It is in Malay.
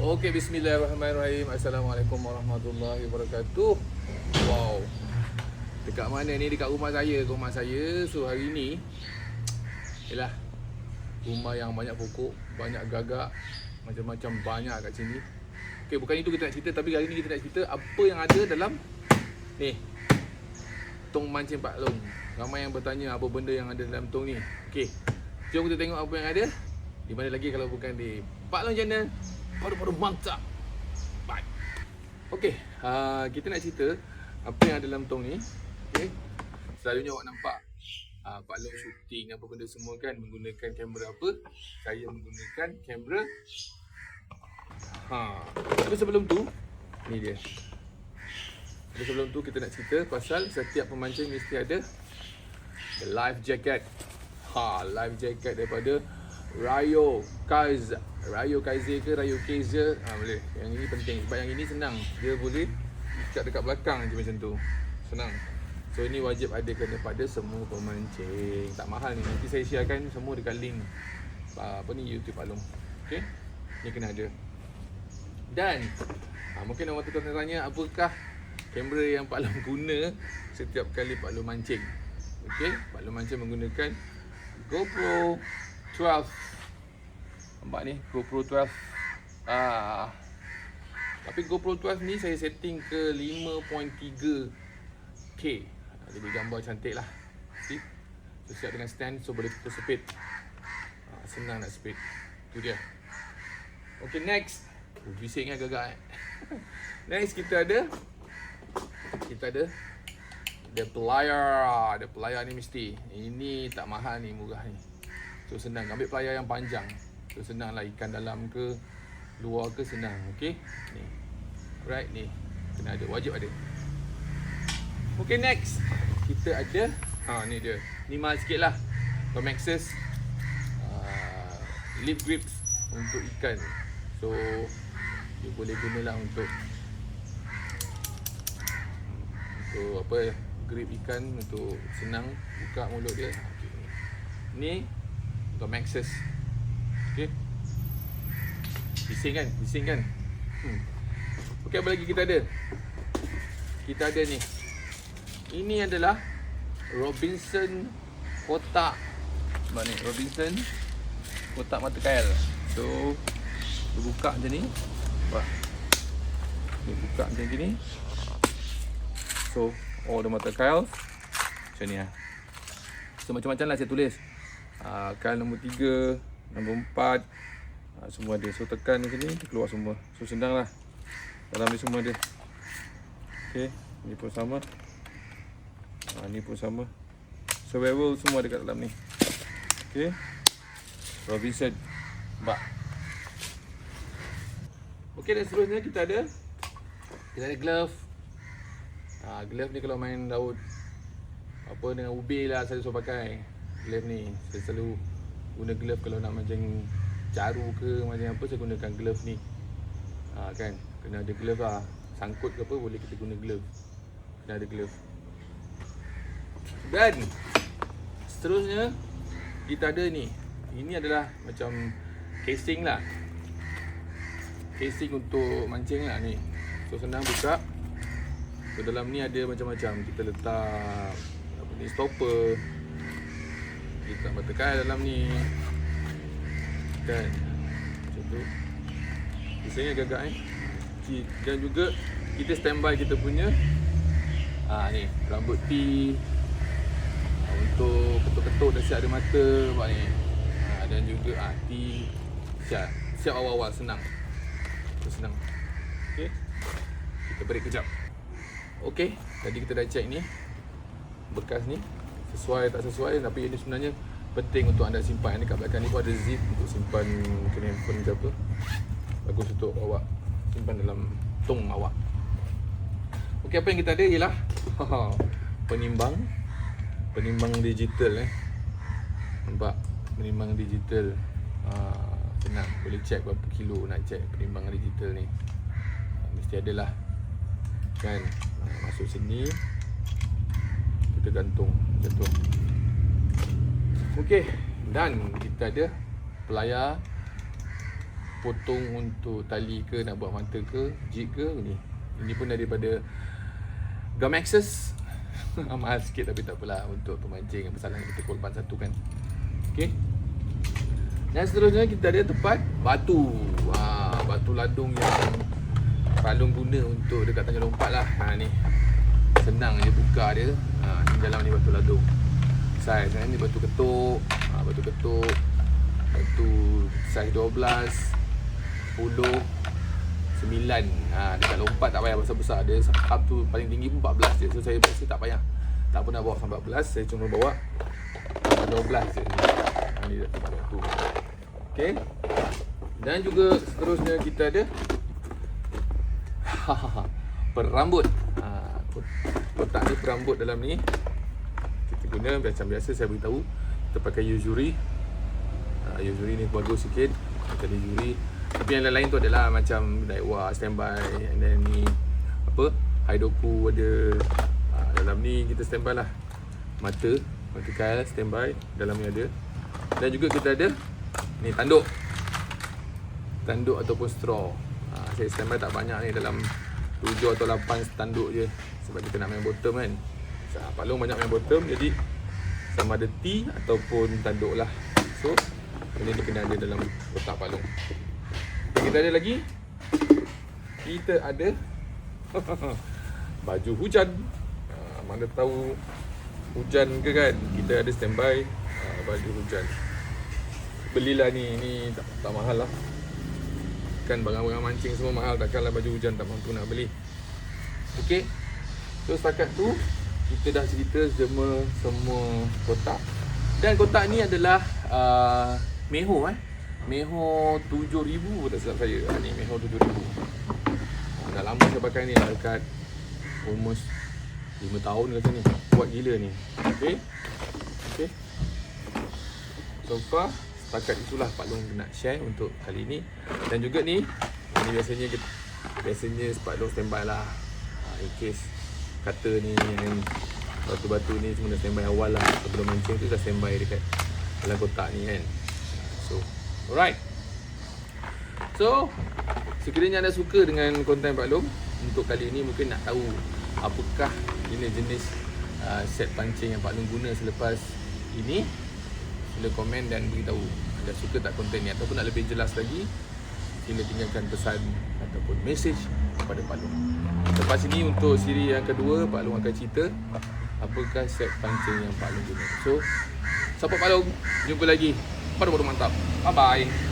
Okey, bismillahirrahmanirrahim. Assalamualaikum warahmatullahi wabarakatuh. Wow. Dekat mana ni? Dekat rumah saya. So hari ni ialah rumah yang banyak pokok, banyak gagak, macam-macam banyak kat sini. Okey, bukan itu kita nak cerita, tapi hari ni kita nak cerita apa yang ada dalam ni. Tong mancing Pak Long. Ramai yang bertanya apa benda yang ada dalam tong ni. Okey. Jom kita tengok apa yang ada. Di mana lagi kalau bukan di Pak Long Channel. Baru-baru mantap. Bye. Okey, kita nak cerita apa yang ada dalam tong ni. Okey. Selalunya awak nampak Pak Long shooting apa benda semua kan menggunakan kamera apa? Saya menggunakan kamera. Tapi sebelum tu, ni dia. Tapi sebelum tu kita nak cerita pasal setiap pemancing mesti ada life jacket. Life jacket daripada Rayo Kaiser ke Rayo Kaiser, boleh. Yang ini penting sebab yang ini senang. Dia boleh ikat dekat belakang je macam tu. Senang. So ini wajib ada kepada semua pemancing. Tak mahal ni. Nanti saya sharekan semua dekat link apa ni YouTube Pak Long. Okey. Ni kena ada. Dan mungkin orang tu tanya apakah kamera yang Pak Long guna setiap kali Pak Long mancing. Okey, Pak Long mancing menggunakan GoPro 12. Nampak ni GoPro 12. Tapi GoPro 12 ni saya setting ke 5.3K. Jadi gambar cantik lah. See? So, siap dengan stand, so boleh kita speed. Senang nak speed. Tu dia. Okay, next. Bising kan gagak. Next kita ada the pelayar. The pelayar ni mesti. Ini tak mahal ni, murah ni. So senang. Ambil pelayar yang panjang. So senang lah, ikan dalam ke luar ke senang. Okay. Ni. Alright, ni. Kena ada. Wajib ada. Okay, next. Kita ada. Ni dia. Ni mahal sikit lah. Maxxis lip grips untuk ikan. So dia boleh gunalah untuk apa, grip ikan untuk senang buka mulut dia. Ni untuk Maxxis. Okey. Bising kan? Okey, apa lagi kita ada? Kita ada ni. Ini adalah Robinson kotak. Nampak ni, Robinson kotak mata kail. So dia buka macam ni. Wah. Dia buka macam ni. So all the mata kail macam ni lah. So macam-macam lah saya tulis. Kail nombor 3, nombor 4, semua ada. So tekan macam ni, keluar semua. So senang lah. Dalam ni semua ada. Okay, ni pun sama. Ni pun sama. So werewolf semua ada kat dalam ni. Okay, Robinson. Nampak? Okay, dan seterusnya kita ada glove. Glove ni kalau main laut apa dengan ubi lah saya selalu pakai glove ni. Saya selalu guna glove kalau nak mancing caru ke macam apa, saya gunakan glove ni. Kan kena ada glove lah. Sangkut ke apa boleh kita guna glove. Kena ada glove. Dan seterusnya kita ada ni. Ini adalah macam casing lah. Casing untuk mancing lah ni. So senang buka. So dalam ni ada macam-macam. Kita letak apa ni, stopper. Kita mata kail dalam ni. Dan macam tu. Biasanya gagak Dan juga kita standby kita punya ni rambut T untuk ketuk-ketuk dah siap ada mata. Nampak ni. Dan juga T siap awal-awal senang. Senang. Okey. Kita break kejap. Okey, tadi kita dah check ni bekas ni sesuai tak sesuai, tapi ini sebenarnya penting untuk anda simpan. Dekat belakang ni pun ada zip untuk simpan mungkin handphone ke apa. Bagus untuk awak simpan dalam tong awak. Okey, apa yang kita ada ialah penimbang digital. Nampak? Penimbang digital. Senang, boleh check berapa kilo nak check penimbangan digital ni. Mesti ada lah. Kan? Masuk sini. Kita gantung macam tu. Okey, dan kita ada pelayar potong untuk tali ke, nak buat mata ke, jig ke, ini pun daripada Gamaxus. Mahal sikit tapi tak apalah, untuk pemancing yang pesanan kita korban satu kan. Okay. Dan seterusnya kita ada tempat batu. Batu ladung yang Pak Long guna untuk dekat tangga lompat lah. Ni senang je buka dia. Ni dalam ni batu ladung. Saiz ni batu ketuk. Batu ketuk. Batu saiz 12, 10, 9. Dekat lompat tak payah besar-besar. Dia up tu paling tinggi pun 14 je. So saya biasa tak payah. Tak pernah bawa sampai 14. Saya cuma bawa 12 je. Ni dah tempat batu. Okay. Dan juga seterusnya kita ada perambut. Kotak ni perambut dalam ni. Kita guna macam biasa saya beritahu. Kita pakai Yuzuri. Yuzuri ni bagus sikit. Kita ada Yuzuri. Tapi yang lain-lain tu adalah macam Daiwa standby. And then ni Haidoku ada. Dalam ni kita standby lah. Mata kail standby. Dalam ni ada. Dan juga kita ada ni tanduk ataupun straw. Saya standby tak banyak ni, dalam 7 atau 8 tanduk je. Sebab kita nak main bottom kan. Pak Long banyak main bottom, jadi sama ada T ataupun tanduk lah. So benda ni kena ada dalam kotak Pak Long. Kita ada lagi, kita ada baju hujan. Mana tahu hujan ke kan, kita ada standby baju hujan. Belilah ni tak mahal lah. Kan barang-barang mancing semua mahal, takkanlah baju hujan tak mampu nak beli. Okay. So setakat tu kita dah cerita semua kotak. Dan kotak ni adalah Meho Meho 7000 tak silap saya. Ni Meho 7000. Dah lama saya pakai ni lah, dekat almost 5 tahun kat sini. Kuat gila ni. Okay. So far setakat itulah Pak Long nak share untuk kali ni. Dan juga ni biasanya Pak Long standby lah. In case kata ni batu-batu ni semua dah standby awal lah. Sebelum mancing tu dah standby dekat dalam kotak ni kan. So alright. So sekiranya anda suka dengan konten Pak Long untuk kali ni, mungkin nak tahu apakah jenis-jenis set pancing yang Pak Long guna selepas ini, sila komen dan beritahu anda suka tak konten ni. Ataupun nak lebih jelas lagi, sila tinggalkan pesan ataupun mesej kepada Pak Long. Lepas ini untuk siri yang kedua, Pak Long akan cerita apakah set pancing yang Pak Long guna. So support Pak Long. Jumpa lagi. Baru mantap. Bye bye.